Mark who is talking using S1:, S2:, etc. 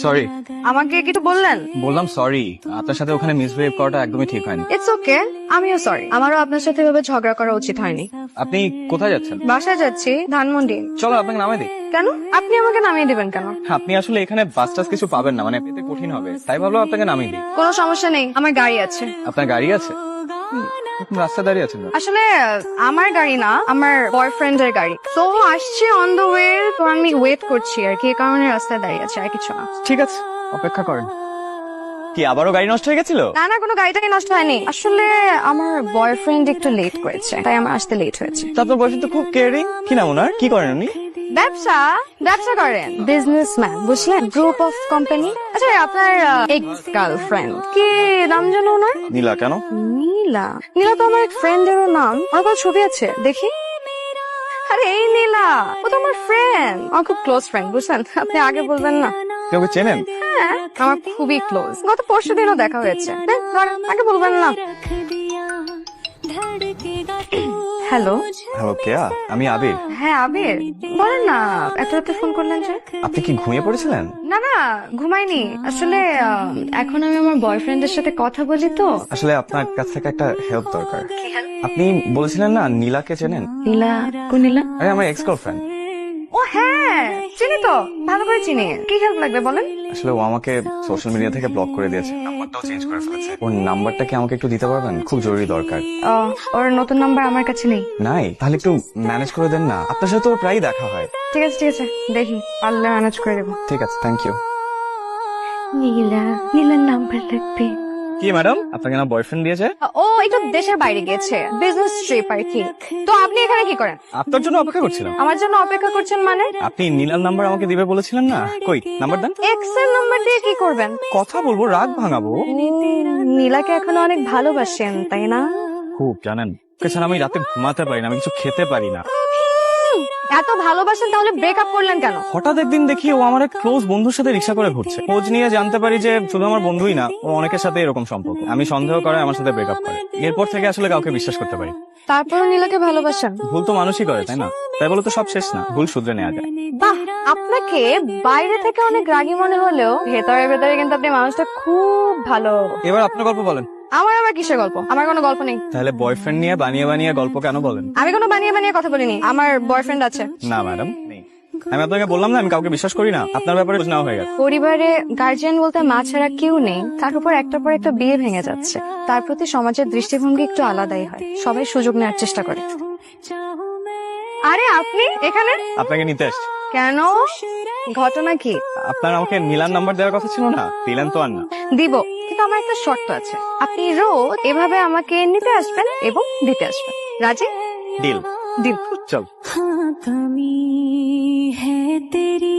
S1: Sorry.
S2: আমাকে কিছু বললেন?
S1: বললাম সরি, আপনার সাথে ওখানে মিসবিহেভ করাটা একদমই ঠিক হয়নি।
S2: ইটস ওকে, আমিও সরি। আমারও আপনার সাথে এভাবে ঝগড়া করা উচিত হয়নি।
S1: আপনি কোথায় যাচ্ছেন?
S2: বাসায় যাচ্ছি, ধানমন্ডি।
S1: চলো আপনাকে নামাই দিই।
S2: কেন? আপনি আমাকে নামিয়ে দিবেন কেন?
S1: আপনি আসলে এখানে বাস টাস কিছু পাবেন না, মানে পেতে কঠিন হবে, তাই ভাবলাম আপনাকে নামিয়ে দিই।
S2: কোনো সমস্যা নেই, আমার গাড়ি আছে।
S1: আপনার গাড়ি আছে? রাস্তা দাঁড়িয়ে আছেন না?
S2: আসলে আমার গাড়ি না, আমার বয়ফ্রেন্ডের গাড়ি। তো আসছে অন দ্য ওয়ে, তো আমি ওয়েট করছি আর কি, এই কারণে রাস্তায় দাঁড়িয়ে আছে, আর কিছু না।
S1: ঠিক আছে, অপেক্ষা করেন। কি আবারও গাড়ি নষ্ট হয়ে গেছিল?
S2: না না, কোনো গাড়িটাই নষ্ট হয়নি। আসলে আমার বয়ফ্রেন্ড একটু লেট করেছে, তাই আমার আসতে লেট হয়েছে।
S1: তা আপনার বয়ফ্রেন্ড তো খুব কেয়ারিং। কি নাম ওনার? কি করেন উনি?
S2: ব্যবসা ব্যবসা করেন, বিজনেসম্যান, বুঝলেন? Group of company. আচ্ছা, আপনার এক্স গার্লফ্রেন্ড কি নাম জানো ওনার?
S1: নীলা। কেন?
S2: নীলা? নীলা তো আমার এক ফ্রেন্ডেরও নাম। আমার কোনো ছবি আছে, দেখি। আরে এই নীলা, ও তো আমার ফ্রেন্ড, আমার খুব ক্লোজ ফ্রেন্ড, বুঝলেন? আপনি আগে বলবেন না?
S1: কেউ চেনেন?
S2: হ্যাঁ, আমার খুবই ক্লোজ। গত পরশুদিনও দেখা হয়েছে। আগে বলবেন না? হ্যালো।
S1: হ্যালো, কেয়া? আমি আবির।
S2: হ্যাঁ আবির, বলেন না, এত রাতে ফোন করলেন যে?
S1: আপনি কি ঘুমিয়ে পড়েছিলেন?
S2: না না, ঘুমাইনি। আসলে এখন আমি আমার বয়ফ্রেন্ডের সাথে কথা বলি তো।
S1: আসলে আপনার কাছ থেকে একটা হেল্প দরকার। আপনি বলেছিলেন না নীলাকে চেনেন?
S2: নীলা? কোন নীলা?
S1: আরে আমার এক্স গার্লফ্রেন্ড।
S2: ও হ্যাঁ, চিনি তো, ভালো করে চিনি। কি হেল্প লাগবে বলেন?
S1: আসলে ও আমাকে সোশ্যাল মিডিয়া থেকে ব্লক করে দিয়েছে, নাম্বারটাও চেঞ্জ করে ফেলেছে। ওর নাম্বারটা কি আমাকে একটু দিতে পারবেন? খুব জরুরি দরকার।
S2: ওর নতুন নাম্বার আমার কাছে নেই।
S1: নাই? তাহলে একটু ম্যানেজ করে দেন না, আপনার সাথে তো ওর প্রায়ই দেখা হয়।
S2: ঠিক আছে ঠিক আছে, দেখি পারলে ম্যানেজ করে দেবো।
S1: ঠিক আছে, থ্যাংক ইউ।
S2: নীলার নাম্বার লাগবে।
S1: কি ম্যাডাম, আপনাকে না বয়ফ্রেন্ড দিয়েছে?
S2: ও একটু দেশের বাইরে গিয়েছে, বিজনেস ট্রিপ আর কি। তো আপনি এখানে কি করেন?
S1: আপনার জন্য অপেক্ষা করছিলাম।
S2: আমার জন্য অপেক্ষা করছেন মানে?
S1: আপনি নীলার নাম্বার আমাকে দিবে বলেছিলেন না, কই নাম্বার দেন।
S2: এক্স এর নাম্বার দিয়ে কি করবেন?
S1: কথা বলবো, রাগ ভাঙাবো।
S2: নীলাকে এখনো অনেক ভালোবাসেন, তাই না?
S1: খুব, জানেন এছাড়া আমি রাতে ঘুমাতে পারি না, আমি কিছু খেতে পারি না।
S2: এত ভালোবাসেন, তাহলে ব্রেকআপ করলেন কেন?
S1: হঠাৎ একদিন দেখি ও আমার এক ক্লোজ বন্ধুর সাথে রিক্সা করে ঘুরছে। খোঁজ নিয়ে জানতে পারি যে শুধু আমার বন্ধুই না, ও অনেকের সাথে এরকম সম্পর্ক। আমি সন্দেহ করে আমার সাথে ব্রেকআপ করে। এরপর থেকে আসলে কাউকে বিশ্বাস করতে পারি।
S2: তারপর নীলাকে ভালোবাসেন?
S1: ভুল তো মানুষই করে, তাই না? তাই বলে তো সব শেষ না, ভুল শুধরে নেওয়া যায়।
S2: বাহ, আপনাকে বাইরে থেকে অনেক রাগী মনে হলেও ভেতরে ভেতরে কিন্তু আপনি মানুষটা খুব ভালো।
S1: এবার আপনার গল্প বলেন।
S2: আমার আবার কিসের গল্প? আমার কোনো গল্প নেই।
S1: তাহলে বয়ফ্রেন্ড নিয়ে বানিয়ে বানিয়ে গল্প কেন বলেন?
S2: আমি কোনো বানিয়ে বানিয়ে কথা বলিনি, আমার বয়ফ্রেন্ড আছে।
S1: না ম্যাডাম, নেই। আমি আপনাকে বললাম না আমি কাউকে বিশ্বাস করি না, আপনার ব্যাপারে খোঁজ নেওয়া হয়ে গেছে।
S2: পরিবারে গার্জিয়ান বলতে মা ছাড়া কেউ নেই, তার উপর একটার পর একটা বিয়ে ভেঙে যাচ্ছে। তার প্রতি সমাজের দৃষ্টিভঙ্গি একটু আলাদাই হয়, সবাই সুযোগ নেওয়ার চেষ্টা করে। আরে আপনি এখানে?
S1: আপনাকে নিতে আসছি।
S2: কেন? ঘটনা কি?
S1: আপনার আমাকে নীলার নাম্বার দেওয়ার কথা ছিল না, দিলেন তো আর না।
S2: দিব, কিন্তু আমার একটা শর্ত আছে। আপনি রোজ এভাবে আমাকে নিতে আসবেন এবং দিতে আসবেন। রাজি?
S1: ডিল।
S2: ডিল।
S1: চল।
S3: हाँ कमी है तेरी